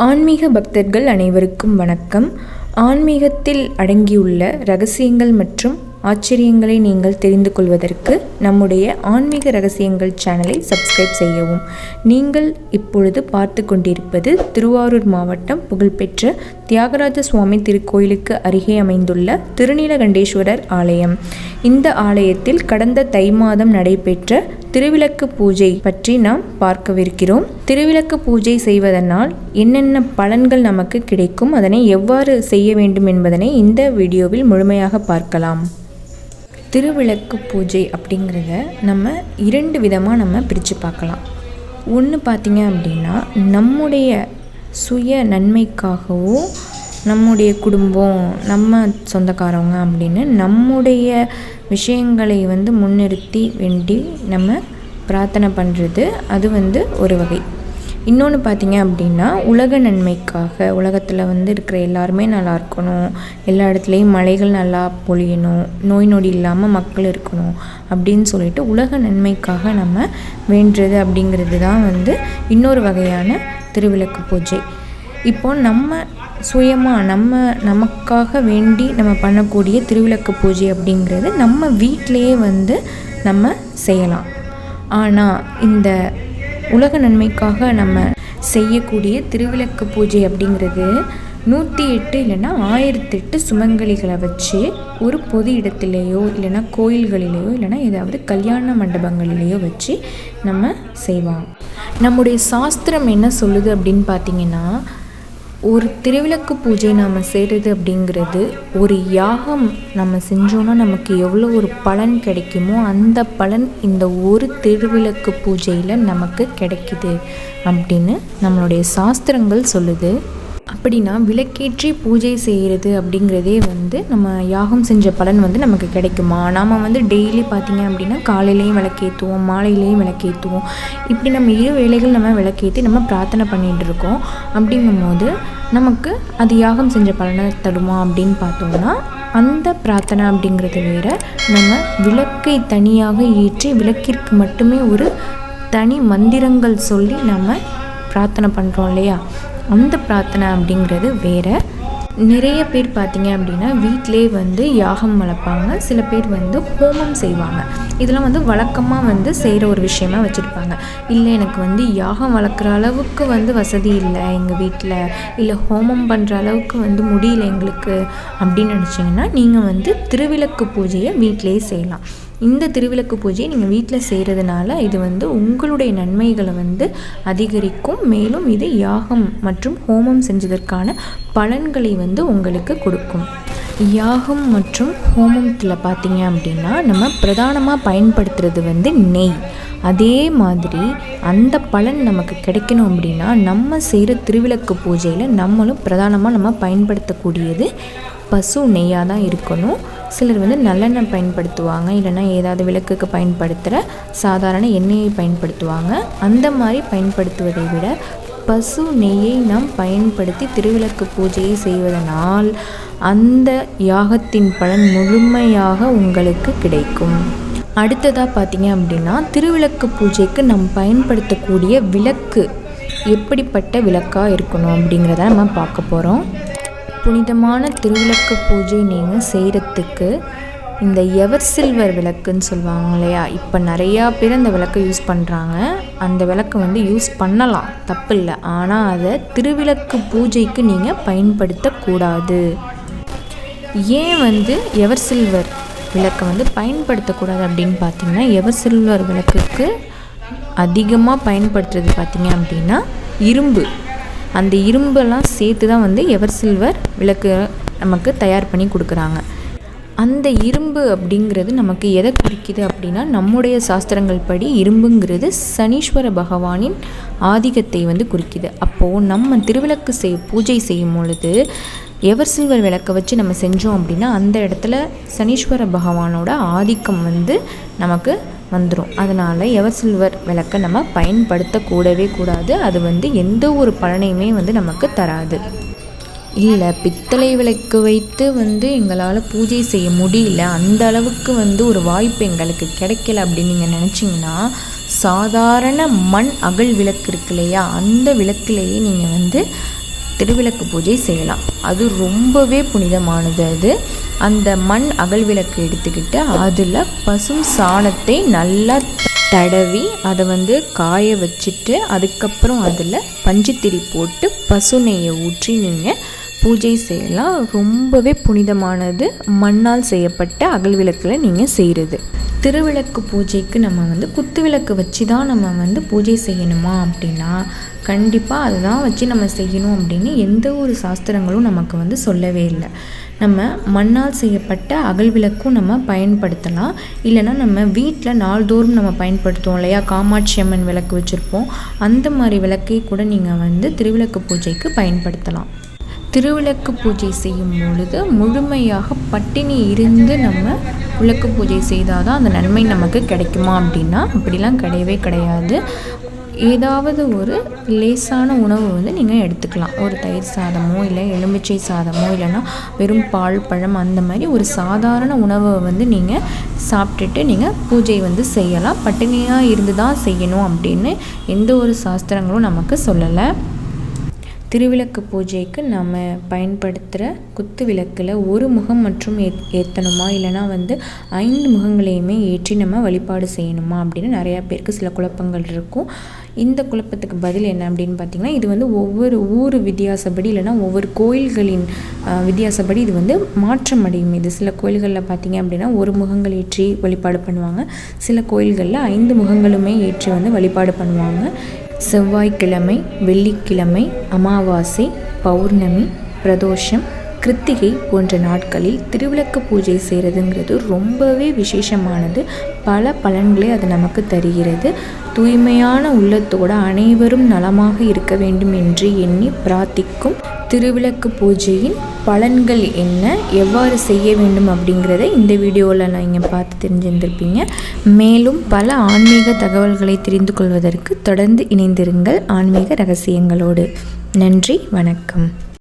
ஆன்மீக பக்தர்கள் அனைவருக்கும் வணக்கம். ஆன்மீகத்தில் அடங்கியுள்ள ரகசியங்கள் மற்றும் ஆச்சரியங்களை நீங்கள் தெரிந்து கொள்வதற்கு நம்முடைய ஆன்மீக ரகசியங்கள் சேனலை சப்ஸ்கிரைப் செய்யவும். நீங்கள் இப்பொழுது பார்த்து கொண்டிருப்பது திருவாரூர் மாவட்டம் புகழ்பெற்ற தியாகராஜ சுவாமி திருக்கோயிலுக்கு அருகே அமைந்துள்ள திருநீலகண்டேஸ்வரர் ஆலயம். இந்த ஆலயத்தில் கடந்த தை மாதம் நடைபெற்ற திருவிளக்கு பூஜை பற்றி நாம் பார்க்கவிருக்கிறோம். திருவிளக்கு பூஜை செய்வதனால் என்னென்ன பலன்கள் நமக்கு கிடைக்கும், அதனை எவ்வாறு செய்ய வேண்டும் என்பதனை இந்த வீடியோவில் முழுமையாக பார்க்கலாம். திருவிளக்கு பூஜை அப்படிங்கிறத நம்ம 2 விதமாக நம்ம பிரித்து பார்க்கலாம். ஒன்று பார்த்திங்க அப்படின்னா, நம்முடைய சுய நன்மைக்காகவோ நம்முடைய குடும்பம், நம்ம சொந்தக்காரவங்க அப்படின்னு நம்முடைய விஷயங்களை முன்னிறுத்தி வேண்டி நம்ம பிரார்த்தனை பண்ணுறது, அது ஒரு வகை. இன்னொன்று பார்த்திங்க அப்படின்னா, உலக நன்மைக்காக, உலகத்தில் இருக்கிற எல்லாருமே நல்லா இருக்கணும், எல்லா இடத்துலையும் மழைகள் நல்லா பொழியணும், நோய் நொடி இல்லாமல் மக்கள் இருக்கணும் அப்படின்னு சொல்லிட்டு உலக நன்மைக்காக நம்ம வேண்டுறது அப்படிங்கிறது தான் இன்னொரு வகையான திருவிளக்கு பூஜை. இப்போது நம்ம சுயமாக நமக்காக வேண்டி நம்ம பண்ணக்கூடிய திருவிளக்கு பூஜை அப்படிங்கிறது நம்ம வீட்டிலையே நம்ம செய்யலாம். ஆனால் இந்த உலக நன்மைக்காக நம்ம செய்யக்கூடிய திருவிளக்கு பூஜை அப்படிங்கிறது 108 இல்லைன்னா 1008 சுமங்கலிகளை வச்சு ஒரு பொது இடத்துலையோ இல்லைன்னா கோயில்களிலேயோ இல்லைன்னா ஏதாவது கல்யாண மண்டபங்களிலேயோ வச்சு நம்ம செய்வோம். நம்முடைய சாஸ்திரம் என்ன சொல்லுது அப்படின்னு பார்த்திங்கன்னா, ஒரு திருவிளக்கு பூஜை நாம் செய்கிறது அப்படிங்கிறது, ஒரு யாகம் நம்ம செஞ்சோன்னா நமக்கு எவ்வளோ ஒரு பலன் கிடைக்குமோ அந்த பலன் இந்த ஒரு திருவிளக்கு பூஜையில் நமக்கு கிடைக்குது அப்படின்னு நம்மளுடைய சாஸ்திரங்கள் சொல்லுது. அப்படின்னா விளக்கேற்றி பூஜை செய்கிறது அப்படிங்கிறதே நம்ம யாகம் செஞ்ச பலன் நமக்கு கிடைக்குமா? நாம் டெய்லி பார்த்திங்க அப்படின்னா காலையிலையும் விளக்கேற்றுவோம், மாலையிலையும் விளக்கேற்றுவோம். இப்படி நம்ம 2 வேளைகள் நம்ம விளக்கேற்றி நம்ம பிரார்த்தனை பண்ணிகிட்டு இருக்கோம். அப்படிங்கும்போது நமக்கு அது யாகம் செஞ்ச பலனை தருமா அப்படின்னு பார்த்தோம்னா, அந்த பிரார்த்தனை அப்படிங்கிறது வேறு. நம்ம விளக்கை தனியாக ஏற்றி விளக்கிற்கு மட்டுமே ஒரு தனி மந்திரங்கள் சொல்லி நம்ம பிரார்த்தனை பண்ணுறோம் இல்லையா, அந்த பிரார்த்தனை அப்படிங்கிறது வேறு. நிறைய பேர் பார்த்திங்க அப்படின்னா வீட்டிலே யாகம் வளர்ப்பாங்க, சில பேர் ஹோமம் செய்வாங்க. இதெல்லாம் வழக்கமாக செய்கிற ஒரு விஷயமா வச்சுருப்பாங்க. இல்லை எனக்கு யாகம் வளர்க்குற அளவுக்கு வசதி இல்லை எங்கள் வீட்டில், இல்லை ஹோமம் பண்ணுற அளவுக்கு முடியல எங்களுக்கு அப்படின்னு நினச்சிங்கன்னா நீங்கள் திருவிளக்கு பூஜையை வீட்டிலே செய்யலாம். இந்த திருவிளக்கு பூஜையை நீங்கள் வீட்டில் செய்கிறதுனால இது உங்களுடைய நன்மைகளை அதிகரிக்கும். மேலும் இது யாகம் மற்றும் ஹோமம் செஞ்சதற்கான பலன்களை உங்களுக்கு கொடுக்கும். யாகம் மற்றும் ஹோமத்தில் பார்த்தீங்க அப்படின்னா நம்ம பிரதானமாக பயன்படுத்துறது நெய். அதே மாதிரி அந்த பலன் நமக்கு கிடைக்கணும் அப்படின்னா நம்ம செய்கிற திருவிளக்கு பூஜையில் நம்மளும் பிரதானமாக நம்ம பயன்படுத்தக்கூடியது பசு நெய்யாக தான் இருக்கணும். சிலர் நல்லெண்ணெய் பயன்படுத்துவாங்க, இல்லைன்னா ஏதாவது விளக்குக்கு பயன்படுத்துகிற சாதாரண எண்ணெயை பயன்படுத்துவாங்க. அந்த மாதிரி பயன்படுத்துவதை விட பசு நெய்யை நாம் பயன்படுத்தி திருவிளக்கு பூஜையை செய்வதனால் அந்த யாகத்தின் பலன் முழுமையாக உங்களுக்கு கிடைக்கும். அடுத்ததாக பார்த்தீங்க அப்படின்னா, திருவிளக்கு பூஜைக்கு நாம் பயன்படுத்தக்கூடிய விளக்கு எப்படிப்பட்ட விளக்காக இருக்கணும் அப்படிங்கிறத நம்ம பார்க்க போகிறோம். புனிதமான திருவிளக்கு பூஜை நீங்கள் செய்கிறதுக்கு இந்த எவர் சில்வர் விளக்குன்னு சொல்லுவாங்க இல்லையா, இப்போ நிறையா பேர் அந்த விளக்கை யூஸ் பண்ணுறாங்க. அந்த விளக்கை யூஸ் பண்ணலாம், தப்பு இல்லை. ஆனால் அதை திருவிளக்கு பூஜைக்கு நீங்கள் பயன்படுத்தக்கூடாது. ஏன் எவர் சில்வர் விளக்கை பயன்படுத்தக்கூடாது அப்படின்னு பார்த்தீங்கன்னா, எவர் சில்வர் விளக்குக்கு அதிகமாக பயன்படுத்துறது பார்த்திங்க அப்படின்னா இரும்பு. அந்த இரும்பெல்லாம் சேர்த்து தான் எவர் சில்வர் விளக்கு நமக்கு தயார் பண்ணி கொடுக்குறாங்க. அந்த இரும்பு அப்படிங்கிறது நமக்கு எதை குறிக்குது அப்படின்னா, நம்முடைய சாஸ்திரங்கள் படி இரும்புங்கிறது சனீஸ்வர பகவானின் ஆதிக்கத்தை குறிக்குது. அப்போது நம்ம திருவிளக்கு பூஜை செய்யும் பொழுது எவர் சில்வர் விளக்கை வச்சு நம்ம செஞ்சோம் அப்படின்னா அந்த இடத்துல சனீஸ்வர பகவானோட ஆதிக்கம் நமக்கு வந்துடும். அதனால் எவர் சில்வர் விளக்கை நம்ம பயன்படுத்தக்கூடவே கூடாது. அது எந்த ஒரு பலனையுமே நமக்கு தராது. இல்லை பித்தளை விளக்கு வைத்து எங்களால் பூஜை செய்ய முடியல, அந்த அளவுக்கு ஒரு வாய்ப்பு எங்களுக்கு கிடைக்கல அப்படின்னு நீங்கள் நினச்சிங்கன்னா, சாதாரண மண் அகல் விளக்கு இருக்கு இல்லையா, அந்த விளக்குலேயே நீங்கள் திருவிளக்கு பூஜை செய்யலாம். அது ரொம்பவே புனிதமானது. அது அந்த மண் அகல் விளக்கு எடுத்துக்கிட்டு அதில் பசும் சாணத்தை நல்லா தடவி அதை காய வச்சுட்டு அதுக்கப்புறம் அதில் பஞ்சுத்திரி போட்டு பசு நெய்யை ஊற்றி நீங்கள் பூஜை செய்யலாம். ரொம்பவே புனிதமானது மண்ணால் செய்யப்பட்ட அகல் விளக்கில் நீங்கள் செய்கிறது. திருவிளக்கு பூஜைக்கு நம்ம குத்து விளக்கு வச்சு தான் நம்ம பூஜை செய்யணுமா அப்படின்னா கண்டிப்பாக அதை தான் வச்சு நம்ம செய்யணும் அப்படின்னு எந்த ஒரு சாஸ்திரங்களும் நமக்கு சொல்லவே இல்லை. நம்ம மண்ணால் செய்யப்பட்ட அகல் விளக்கும் நம்ம பயன்படுத்தலாம். இல்லைனா நம்ம வீட்டில் நாள்தோறும் நம்ம பயன்படுத்துவோம் இல்லையா, காமாட்சி அம்மன் விளக்கு வச்சுருப்போம், அந்த மாதிரி விளக்கை கூட நீங்கள் திருவிளக்கு பூஜைக்கு பயன்படுத்தலாம். திருவிளக்கு பூஜை செய்யும் பொழுது முழுமையாக பட்டினி இருந்து நம்ம விளக்கு பூஜை செய்தால் தான் அந்த நன்மை நமக்கு கிடைக்குமா அப்படின்னா அப்படிலாம் கிடையவே கிடையாது. ஏதாவது ஒரு லேசான உணவு நீங்கள் எடுத்துக்கலாம். ஒரு தயிர் சாதமோ இல்லை எலுமிச்சை சாதமோ இல்லைன்னா வெறும் பால் பழம் அந்த மாதிரி ஒரு சாதாரண உணவை நீங்கள் சாப்பிட்டுட்டு நீங்கள் பூஜை செய்யலாம். பட்டினியாக இருந்து தான் செய்யணும் அப்படின்னு எந்த ஒரு சாஸ்திரங்களும் நமக்கு சொல்லலை. திருவிளக்கு பூஜைக்கு நம்ம பயன்படுத்துகிற குத்து விளக்கில் ஒரு முகம் மற்றும் ஏற்றணுமா இல்லைனா 5 முகங்களையுமே ஏற்றி நம்ம வழிபாடு செய்யணுமா அப்படின்னு நிறையா பேருக்கு சில குழப்பங்கள் இருக்கும். இந்த குழப்பத்துக்கு பதில் என்ன அப்படின்னு பார்த்திங்கன்னா, இது ஒவ்வொரு ஊர் வித்தியாசப்படி இல்லைனா ஒவ்வொரு கோயில்களின் வித்தியாசப்படி இது மாற்றம் அடையும். இது சில கோயில்களில் பார்த்திங்க அப்படின்னா ஒரு முகங்கள் ஏற்றி வழிபாடு பண்ணுவாங்க. சில கோயில்களில் 5 முகங்களுமே ஏற்றி வழிபாடு பண்ணுவாங்க. செவ்வாய்க்கிழமை, வெள்ளிக்கிழமை, அமாவாசை, பௌர்ணமி, பிரதோஷம், கிருத்திகை போன்ற நாட்களில் திருவிளக்கு பூஜை செய்கிறதுங்கிறது ரொம்பவே விசேஷமானது. பல பலன்களை அது நமக்கு தருகிறது. தூய்மையான உள்ளத்தோடு அனைவரும் நலமாக இருக்க வேண்டும் என்று எண்ணி பிரார்த்திக்கும் திருவிளக்கு பூஜையின் பலன்கள் என்ன, எவ்வாறு செய்ய வேண்டும் அப்படிங்கிறத இந்த வீடியோவில் நீங்கள் பார்த்து தெரிஞ்சிருந்திருப்பீங்க. மேலும் பல ஆன்மீக தகவல்களை தெரிந்து கொள்வதற்கு தொடர்ந்து இணைந்திருங்கள் ஆன்மீக ரகசியங்களோடு. நன்றி, வணக்கம்.